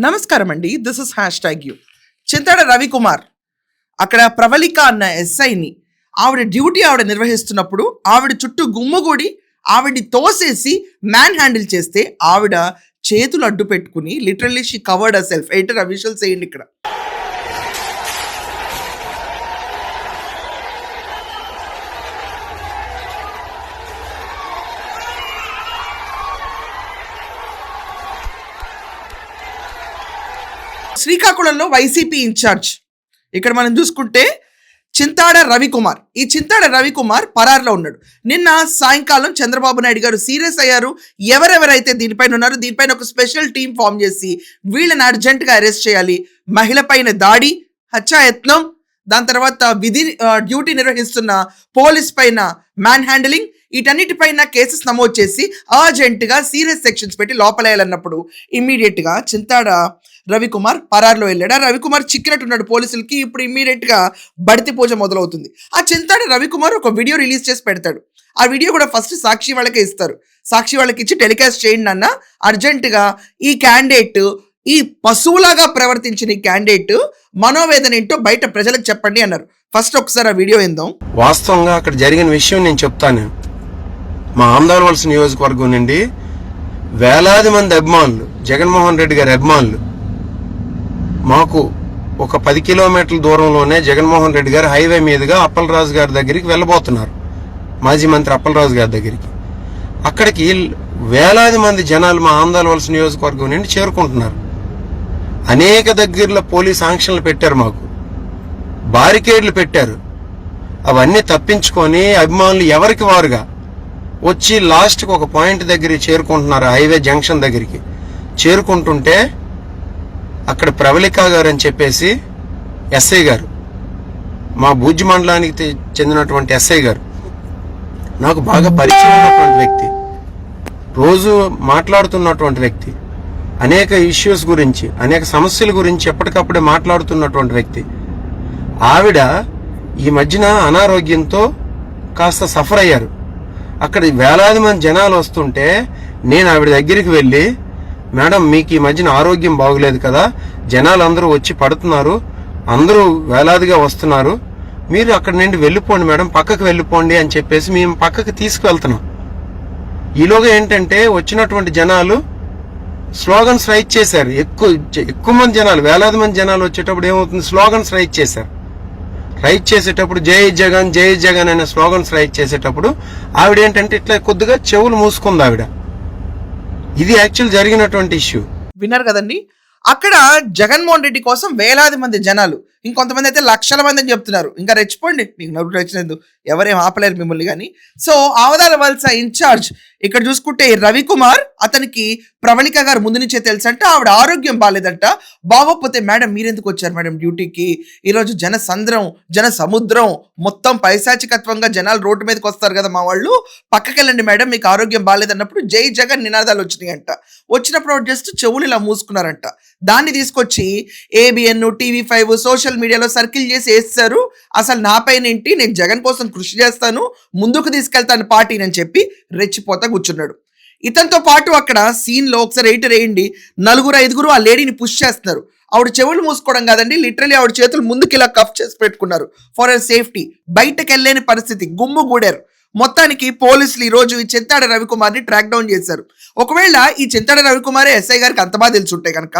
నమస్కారం అండి, this is #you. Chintada Ravikumar అక్కడ ప్రవళిక అన్న ఎస్ఐని ఆవిడ నిర్వహిస్తున్నప్పుడు ఆవిడ చుట్టూ గుమ్ముగూడి ఆవిడ్ని తోసేసి మ్యాన్ హ్యాండిల్ చేస్తే ఆవిడ చేతులు అడ్డు పెట్టుకుని literally she covered her self. ఎయిటర్ visuals చేయండి ఇక్కడ. శ్రీకాకుళంలో వైసీపీ ఇన్ఛార్జ్ ఇక్కడ మనం చూసుకుంటే చింతాడ రవికుమార్. ఈ చింతాడ రవికుమార్ పరారులో ఉన్నాడు. నిన్న సాయంకాలం చంద్రబాబు నాయుడు గారు సీరియస్ అయ్యారు. ఎవరెవరైతే దీనిపైన ఉన్నారో దీనిపైన ఒక స్పెషల్ టీం ఫామ్ చేసి వీళ్ళని అర్జెంటుగా అరెస్ట్ చేయాలి. మహిళ పైన దాడి, హత్యాయత్నం, దాని తర్వాత డ్యూటీ నిర్వహిస్తున్న పోలీస్ పైన మ్యాన్ హ్యాండిలింగ్, వీటన్నిటిపైన కేసెస్ నమోదు చేసి అర్జెంటుగా సీరియస్ సెక్షన్స్ పెట్టి లోపలేయాలన్నప్పుడు ఇమ్మీడియట్గా చింతాడ రవికుమార్ పరారులో వెళ్ళాడు. ఆ రవికుమార్ చిక్కినట్టున్నాడు పోలీసులకి. ఇప్పుడు ఇమ్మీడియట్గా బడితి పూజ మొదలవుతుంది. ఆ చింతాడ రవికుమార్ ఒక వీడియో రిలీజ్ చేసి పెడతాడు. ఆ వీడియో కూడా ఫస్ట్ సాక్షి వాళ్ళకే ఇస్తారు. సాక్షి వాళ్ళకి ఇచ్చి టెలికాస్ట్ చేయండి అన్న, అర్జెంటుగా ఈ క్యాండిడేట్, ఈ పశువులాగా ప్రవర్తించిన ఈ క్యాండిడేట్ మనోవేదన ఏంటో బయట ప్రజలకు చెప్పండి అన్నారు. ఫస్ట్ ఒకసారి ఆ వీడియో ఏందో. వాస్తవంగా అక్కడ జరిగిన విషయం నేను చెప్తాను. మా ఆంధ్రవలస నియోజకవర్గం నుండి వేలాది మంది అభిమానులు, జగన్మోహన్ రెడ్డి గారి అభిమానులు, మాకు ఒక 10 కిలోమీటర్ల దూరంలోనే జగన్మోహన్ రెడ్డి గారు హైవే మీదుగా అప్పలరాజు గారి దగ్గరికి వెళ్ళబోతున్నారు. మాజీ మంత్రి అప్పలరాజు గారి దగ్గరికి. అక్కడికి వేలాది మంది జనాలు మా ఆంధ్రవలస నియోజకవర్గం నుండి చేరుకుంటున్నారు. అనేక దగ్గరలో పోలీస్ ఆంక్షలు పెట్టారు, మాకు బారికేడ్లు పెట్టారు. అవన్నీ తప్పించుకొని అభిమానులు ఎవరికి వారుగా వచ్చి లాస్ట్కి ఒక పాయింట్ దగ్గరికి చేరుకుంటున్నారు. హైవే జంక్షన్ దగ్గరికి చేరుకుంటుంటే అక్కడ ప్రవళిక గారు అని చెప్పేసి ఎస్ఐ గారు, మా భూజ్ మండలానికి చెందినటువంటి ఎస్ఐ గారు, నాకు బాగా పరిచయం ఉన్నటువంటి వ్యక్తి, రోజు మాట్లాడుతున్నటువంటి వ్యక్తి, అనేక ఇష్యూస్ గురించి, అనేక సమస్యల గురించి ఎప్పటికప్పుడే మాట్లాడుతున్నటువంటి వ్యక్తి. ఆవిడ ఈ మధ్యన అనారోగ్యంతో కాస్త సఫర్ అయ్యారు. అక్కడ వేలాది మంది జనాలు వస్తుంటే నేను ఆవిడ దగ్గరికి వెళ్ళి, మేడం మీకు ఈ మధ్యన ఆరోగ్యం బాగులేదు కదా, జనాలు అందరూ వచ్చి పడుతున్నారు, అందరూ వేలాదిగా వస్తున్నారు, మీరు అక్కడి నుండి వెళ్ళిపోండి మేడం, పక్కకు వెళ్ళిపోండి అని చెప్పేసి మేము పక్కకు తీసుకువెళ్తున్నాం. ఈలోగా ఏంటంటే వచ్చినటువంటి జనాలు స్లోగన్స్ రైట్ చేశారు. ఎక్కువ మంది జనాలు, వేలాది మంది జనాలు వచ్చేటప్పుడు ఏమవుతుంది, స్లోగన్స్ రైట్ చేశారు. రైట్ చేసేటప్పుడు జై జగన్ జై జగన్ అనే స్లోగన్స్ రైట్ చేసేటప్పుడు ఆవిడ ఏంటంటే ఇట్లా కొద్దిగా చెవులు మూసుకుంది ఆవిడ. ఇది యాక్చువల్ జరిగినటువంటి ఇష్యూ. విన్నారు కదండి. అక్కడ జగన్మోహన్ రెడ్డి కోసం వేలాది మంది జనాలు, ఇంకొంతమంది అయితే లక్షల మంది అని చెప్తున్నారు. ఇంకా రెచ్చిపోండి, మీకు నవ్వు రెచ్చినందు ఎవరేం ఆపలేరు మిమ్మల్ని కానీ. సో ఆవదాల వలస ఇన్ఛార్జ్ ఇక్కడ చూసుకుంటే రవికుమార్, అతనికి ప్రవళిక గారు ముందు నుంచే తెలుసంట. ఆవిడ ఆరోగ్యం బాగాలేదంట. బాగోకపోతే మేడం మీరెందుకు వచ్చారు మేడం డ్యూటీకి, ఈరోజు జన సముద్రం మొత్తం పైశాచికత్వంగా జనాలు రోడ్డు మీదకి వస్తారు కదా మా వాళ్ళు, పక్కకెళ్ళండి మేడం మీకు ఆరోగ్యం బాగాలేదన్నప్పుడు జై జగన్ నినాదాలు వచ్చినాయంట. వచ్చినప్పుడు జస్ట్ చెవులు ఇలా మూసుకున్నారంట. దాన్ని తీసుకొచ్చి ABN, TV5 సోషల్ మీడియాలో సర్కిల్ చేసి వేస్తారు. అసలు నా పైన ఏంటి, నేను జగన్ కోసం కృషి చేస్తాను, ముందుకు తీసుకెళ్తాను పార్టీని అని చెప్పి రెచ్చిపోతా కూర్చున్నాడు. ఇతనితో పాటు అక్కడ సీన్లో ఒకసారి ఎయిటర్ వేయండి, 4-5 ఆ లేడీని పుష్ చేస్తున్నారు. ఆవిడ చెవులు మూసుకోవడం కాదండి, లిటరలీ ఆవిడ చేతులు ముందుకు ఇలా కఫ్ చేసి పెట్టుకున్నారు ఫర్ హర్ సేఫ్టీ. బయటకు వెళ్ళలేని పరిస్థితి, గుమ్ము గూడారు. మొత్తానికి పోలీసులు ఈరోజు ఈ చింతాడ రవికుమార్ని ట్రాక్ డౌన్ చేశారు. ఒకవేళ ఈ చింతాడ రవికుమారే ఎస్ఐ గారికి అంత బాగా తెలుసుంటే కనుక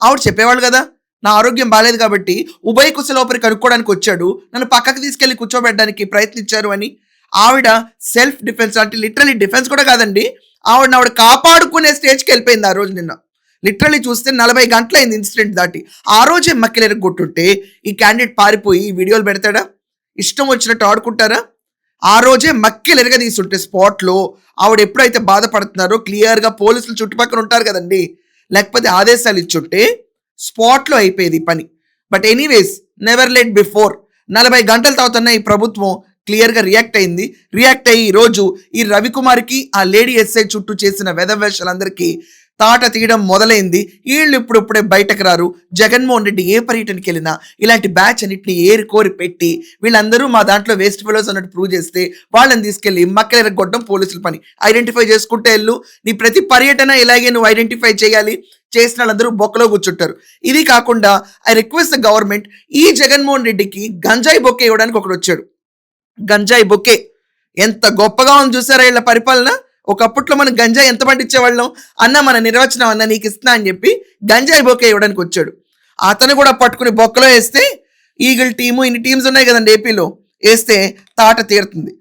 ఆవిడ చెప్పేవాళ్ళు కదా, నా ఆరోగ్యం బాగాలేదు కాబట్టి ఉభయ కుశలోపరి కనుక్కోవడానికి వచ్చాడు, నన్ను పక్కకు తీసుకెళ్లి కూర్చోబెట్టడానికి ప్రయత్నించారు అని. ఆవిడ సెల్ఫ్ డిఫెన్స్ అంటే లిటరలీ డిఫెన్స్ కూడా కాదండి, ఆవిడ కాపాడుకునే స్టేజ్కి వెళ్ళిపోయింది. ఆ రోజు నిన్న లిటరలీ చూస్తే 40 గంటలైంది ఇన్సిడెంట్ దాటి. ఆ రోజే మక్కిలు కొట్టుంటే ఈ క్యాండిడేట్ పారిపోయి వీడియోలు పెడతాడా, ఇష్టం వచ్చినట్టు ఆడుకుంటారా? ఆ రోజే మక్కిలు ఎరగదీస్తుంటే స్పాట్లో ఆవిడ ఎప్పుడైతే బాధపడుతున్నారో క్లియర్గా పోలీసులు చుట్టుపక్కల ఉంటారు కదండి, లేకపోతే ఆదేశాలు ఇచ్చుంటే స్పాట్లో అయిపోయేది పని. But anyways, never let before. 40 గంటల తర్వాత ఈ ప్రభుత్వం క్లియర్గా రియాక్ట్ అయ్యి ఈరోజు ఈ రవికుమార్కి ఆ లేడీ ఎస్ఐ చుట్టూ చేసిన వెధవేషాలందరికీ తాట తీయడం మొదలైంది. వీళ్ళు ఇప్పుడే బయటకు రారు. జగన్మోహన్ రెడ్డి ఏ పర్యటనకి వెళ్ళినా ఇలాంటి బ్యాచ్ అన్నిటిని ఏరి కోరి పెట్టి వీళ్ళందరూ మా దాంట్లో వేస్ట్ ఫెలోస్ అన్నట్టు ప్రూవ్ చేస్తే వాళ్ళని తీసుకెళ్లి మక్కలెరగొట్టడం పోలీసుల పని. ఐడెంటిఫై చేసుకుంటే వెళ్ళు, నీ ప్రతి పర్యటన ఇలాగే నువ్వు ఐడెంటిఫై చేయాలి. చేసిన వాళ్ళందరూ బొక్కలో కూర్చుంటారు. ఇది కాకుండా ఐ రిక్వెస్ట్ ద గవర్నమెంట్, ఈ జగన్మోహన్ రెడ్డికి గంజాయి బొక్కే ఇవ్వడానికి ఒకడు వచ్చాడు. గంజాయి బొక్కే ఎంత గొప్పగా ఉంది చూసారా వీళ్ళ పరిపాలన. ఒకప్పట్లో మనం గంజాయి ఎంత పండించేవాళ్ళం అన్న, మన నిర్వచనం అన్న నీకు ఇస్తున్నా అని చెప్పి గంజాయి బొక్కే ఇవ్వడానికి వచ్చాడు. అతను కూడా పట్టుకుని బొక్కలో వేస్తే ఈగిల్ టీము, ఇన్ని టీమ్స్ ఉన్నాయి కదండి ఏపీలో, వేస్తే తాట తీరుతుంది.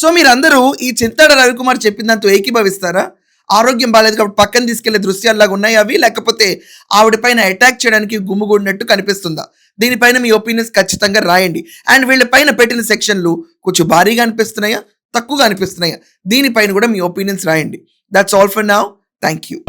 సో మీరందరూ ఈ చింతాడ రవికుమార్ చెప్పిన దాంతో ఏకీభవిస్తారా? ఆరోగ్యం బాగాలేదు కాబట్టి పక్కన తీసుకెళ్లే దృశ్యాల్లాగా ఉన్నాయి అవి, లేకపోతే ఆవిడ పైన అటాక్ చేయడానికి గుమ్ముగూడినట్టు కనిపిస్తుందా? దీనిపైన మీ ఒపీనియన్స్ ఖచ్చితంగా రాయండి. అండ్ వీళ్ళ పైన పెట్టిన సెక్షన్లు కొంచెం భారీగా అనిపిస్తున్నాయా, తక్కువగా అనిపిస్తున్నాయా? దీనిపైన కూడా మీ ఒపీనియన్స్ రాయండి. That's all for now. Thank you.